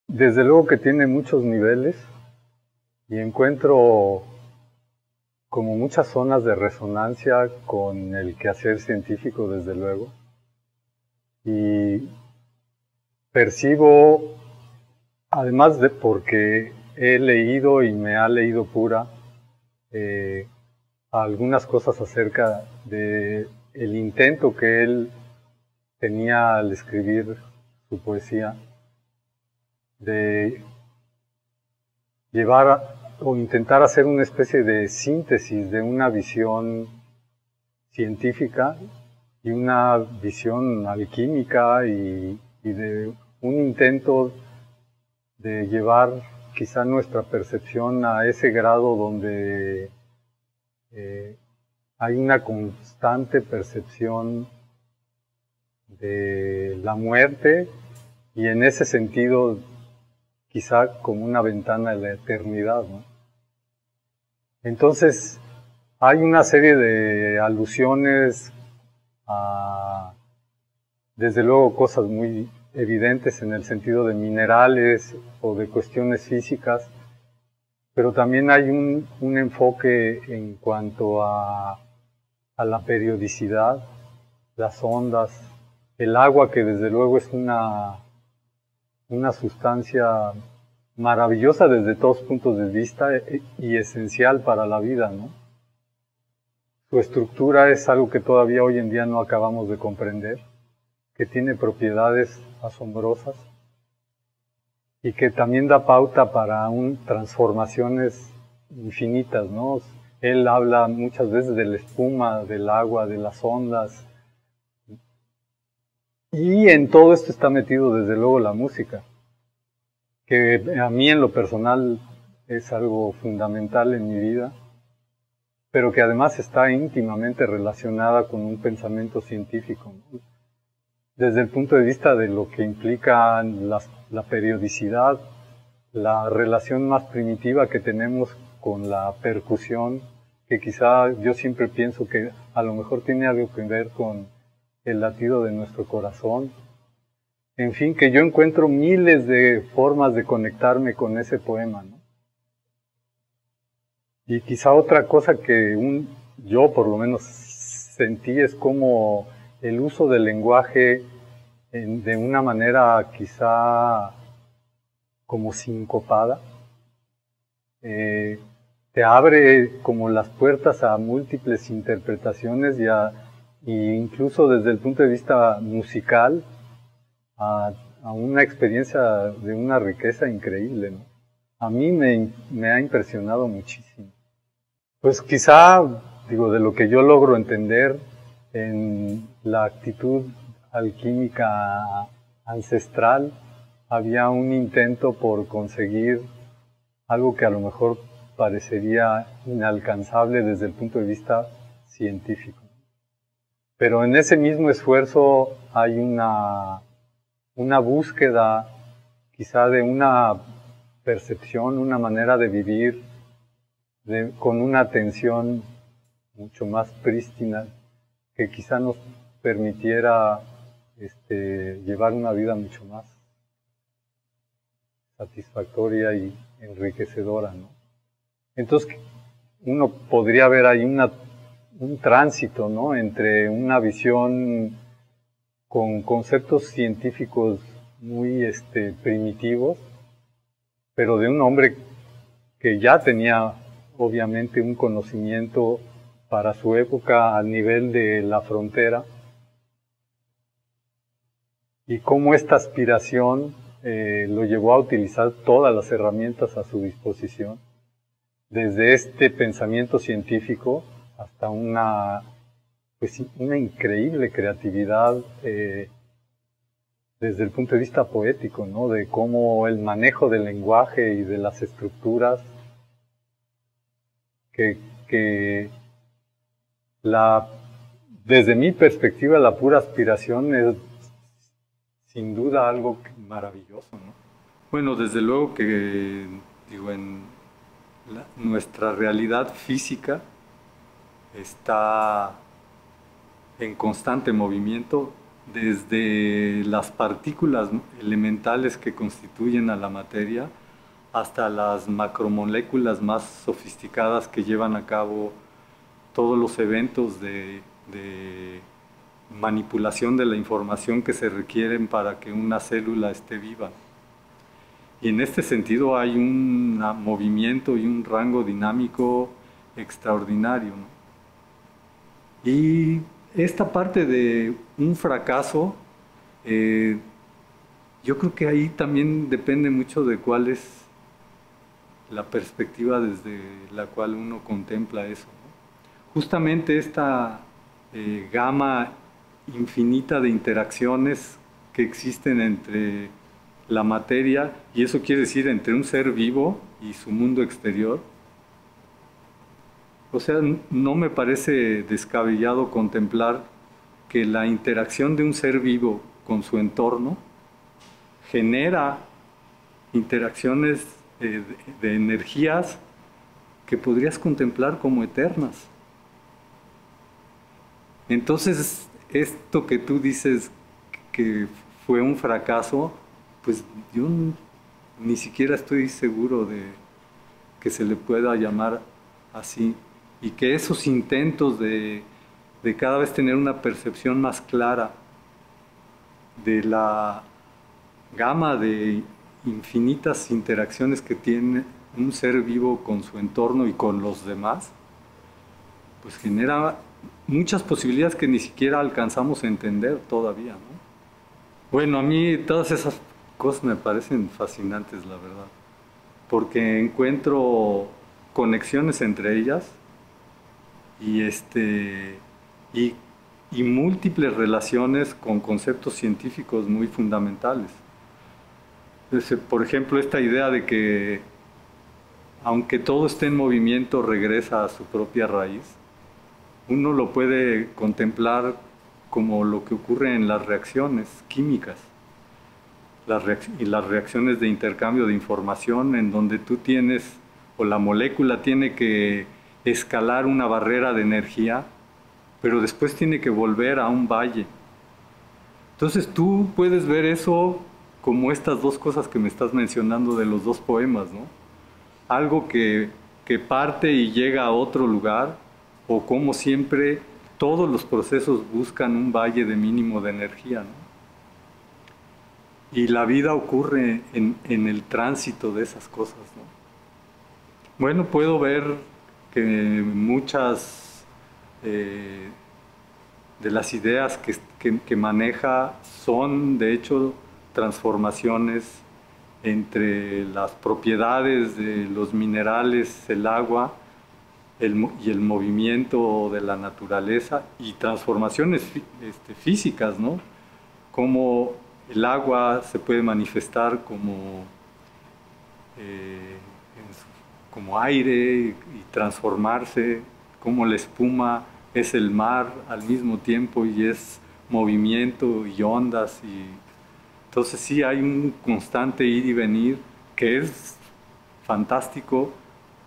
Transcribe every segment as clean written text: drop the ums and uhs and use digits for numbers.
Desde luego que tiene muchos niveles y encuentro como muchas zonas de resonancia con el quehacer científico, desde luego, y percibo, además de porque he leído y me ha leído Pura, eh, algunas cosas acerca de el intento que él tenía al escribir su poesía, de llevar o intentar hacer una especie de síntesis de una visión científica y una visión alquímica y de un intento de llevar quizá nuestra percepción a ese grado donde eh, hay una constante percepción de la muerte y en ese sentido quizá como una ventana de la eternidad, ¿no? Entonces hay una serie de alusiones a, desde luego, cosas muy evidentes en el sentido de minerales o de cuestiones físicas, pero también hay un enfoque en cuanto a la periodicidad, las ondas, el agua, que desde luego es una sustancia maravillosa desde todos puntos de vista y esencial para la vida, ¿no? Su estructura es algo que todavía hoy en día no acabamos de comprender, que tiene propiedades asombrosas y que también da pauta para transformaciones infinitas, ¿no? Él habla muchas veces de la espuma, del agua, de las ondas, y en todo esto está metido desde luego la música, que a mí en lo personal es algo fundamental en mi vida, pero que además está íntimamente relacionada con un pensamiento científico, ¿no? Desde el punto de vista de lo que implica la periodicidad, la relación más primitiva que tenemos con la percusión, que quizá yo siempre pienso que a lo mejor tiene algo que ver con el latido de nuestro corazón. En fin, que yo encuentro miles de formas de conectarme con ese poema, ¿no? Y quizá otra cosa que yo por lo menos sentí es como el uso del lenguaje de una manera quizá como sincopada, eh, te abre como las puertas a múltiples interpretaciones y incluso desde el punto de vista musical a una experiencia de una riqueza increíble, ¿no? A mí me ha impresionado muchísimo. Pues quizá, digo, de lo que yo logro entender en la actitud alquímica ancestral, había un intento por conseguir algo que a lo mejor parecería inalcanzable desde el punto de vista científico. Pero en ese mismo esfuerzo hay una búsqueda quizá de una percepción, una manera de vivir con una atención mucho más prístina que quizá nos permitiera llevar una vida mucho más satisfactoria y enriquecedora, ¿no? Entonces uno podría ver ahí un tránsito, ¿no?, entre una visión con conceptos científicos muy primitivos, pero de un hombre que ya tenía obviamente un conocimiento para su época al nivel de la frontera, y cómo esta aspiración lo llevó a utilizar todas las herramientas a su disposición, desde este pensamiento científico hasta pues, una increíble creatividad desde el punto de vista poético, ¿no?, de cómo el manejo del lenguaje y de las estructuras que desde mi perspectiva, la pura aspiración es sin duda algo maravilloso, ¿no? Bueno, desde luego que, digo, en nuestra realidad física está en constante movimiento desde las partículas elementales que constituyen a la materia hasta las macromoléculas más sofisticadas que llevan a cabo todos los eventos de manipulación de la información que se requieren para que una célula esté viva. Y en este sentido hay un movimiento y un rango dinámico extraordinario, ¿no? Y esta parte de un fracaso, yo creo que ahí también depende mucho de cuál es la perspectiva desde la cual uno contempla eso, ¿no? Justamente esta gama infinita de interacciones que existen entre la materia, y eso quiere decir entre un ser vivo y su mundo exterior. O sea, no me parece descabellado contemplar que la interacción de un ser vivo con su entorno genera interacciones de energías que podrías contemplar como eternas. Entonces, esto que tú dices que fue un fracaso, pues yo ni siquiera estoy seguro de que se le pueda llamar así, y que esos intentos de cada vez tener una percepción más clara de la gama de infinitas interacciones que tiene un ser vivo con su entorno y con los demás, pues genera muchas posibilidades que ni siquiera alcanzamos a entender todavía, ¿no? Bueno, a mí todas esas cosas me parecen fascinantes, la verdad, porque encuentro conexiones entre ellas y, y múltiples relaciones con conceptos científicos muy fundamentales. Por ejemplo, esta idea de que aunque todo esté en movimiento, regresa a su propia raíz. Uno lo puede contemplar como lo que ocurre en las reacciones químicas y las reacciones de intercambio de información, en donde tú tienes, o la molécula tiene que escalar una barrera de energía, pero después tiene que volver a un valle. Entonces tú puedes ver eso como estas dos cosas que me estás mencionando de los dos poemas, ¿no? Algo que parte y llega a otro lugar, o como siempre todos los procesos buscan un valle de mínimo de energía, ¿no? Y la vida ocurre en el tránsito de esas cosas, ¿no? Bueno, puedo ver que muchas de las ideas que maneja son, de hecho, transformaciones entre las propiedades de los minerales, el agua y el movimiento de la naturaleza, y transformaciones físicas, ¿no? Como el agua se puede manifestar como aire y transformarse, como la espuma es el mar al mismo tiempo y es movimiento y ondas. Entonces sí hay un constante ir y venir que es fantástico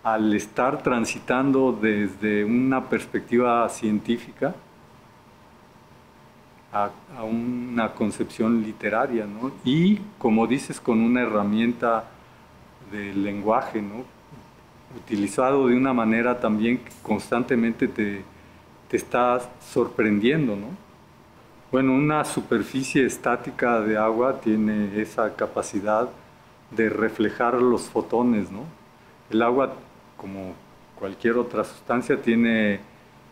al estar transitando desde una perspectiva científica a una concepción literaria, ¿no? Y, como dices, con una herramienta del lenguaje, ¿no? Utilizado de una manera también que constantemente te está sorprendiendo, ¿no? Bueno, una superficie estática de agua tiene esa capacidad de reflejar los fotones, ¿no? El agua, como cualquier otra sustancia, tiene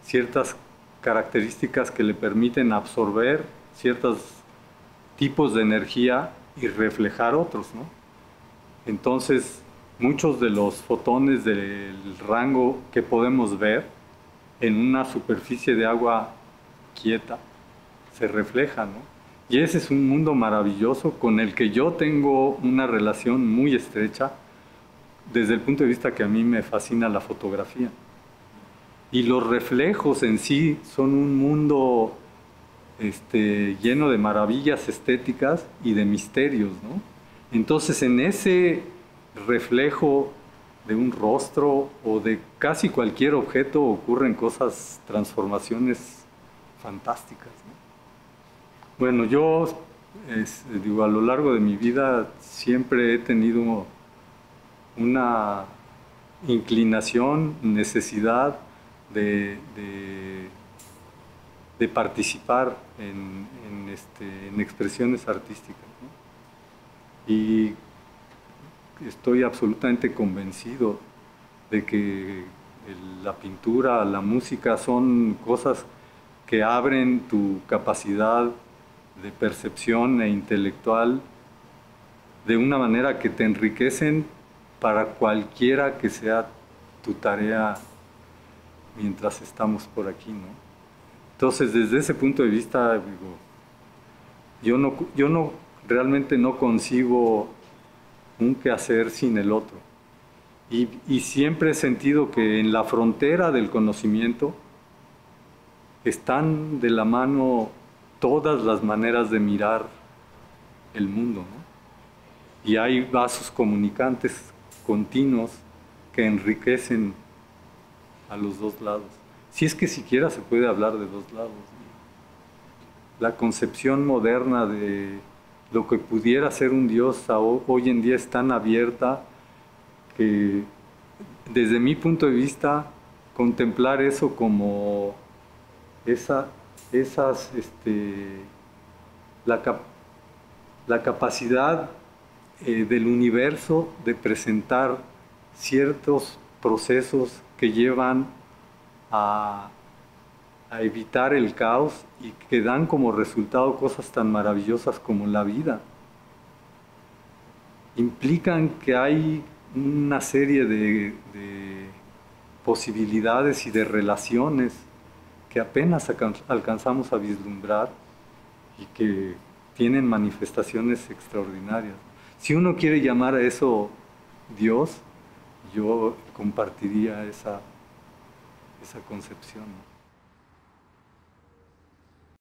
ciertas características que le permiten absorber ciertos tipos de energía y reflejar otros, ¿no? Entonces, muchos de los fotones del rango que podemos ver en una superficie de agua quieta se reflejan, ¿no? Y ese es un mundo maravilloso con el que yo tengo una relación muy estrecha desde el punto de vista que a mí me fascina la fotografía. Y los reflejos en sí son un mundo lleno de maravillas estéticas y de misterios, ¿no? Entonces, en ese reflejo de un rostro o de casi cualquier objeto ocurren cosas, transformaciones fantásticas, ¿no? Bueno, yo digo, a lo largo de mi vida siempre he tenido una inclinación, necesidad de participar en expresiones artísticas, ¿no? Y estoy absolutamente convencido de que la pintura, la música son cosas que abren tu capacidad de percepción e intelectual de una manera que te enriquecen para cualquiera que sea tu tarea mientras estamos por aquí, ¿no? Entonces, desde ese punto de vista, digo, yo realmente no concibo un quehacer sin el otro. Y siempre he sentido que en la frontera del conocimiento están de la mano todas las maneras de mirar el mundo, ¿no? Y hay vasos comunicantes continuos que enriquecen a los dos lados. Si es que siquiera se puede hablar de dos lados, ¿no? La concepción moderna de lo que pudiera ser un Dios hoy en día es tan abierta que, desde mi punto de vista, contemplar eso como la capacidad del universo de presentar ciertos procesos que llevan a evitar el caos y que dan como resultado cosas tan maravillosas como la vida. Implican que hay una serie de posibilidades y de relaciones que apenas alcanzamos a vislumbrar y que tienen manifestaciones extraordinarias. Si uno quiere llamar a eso Dios, yo compartiría esa concepción, ¿no?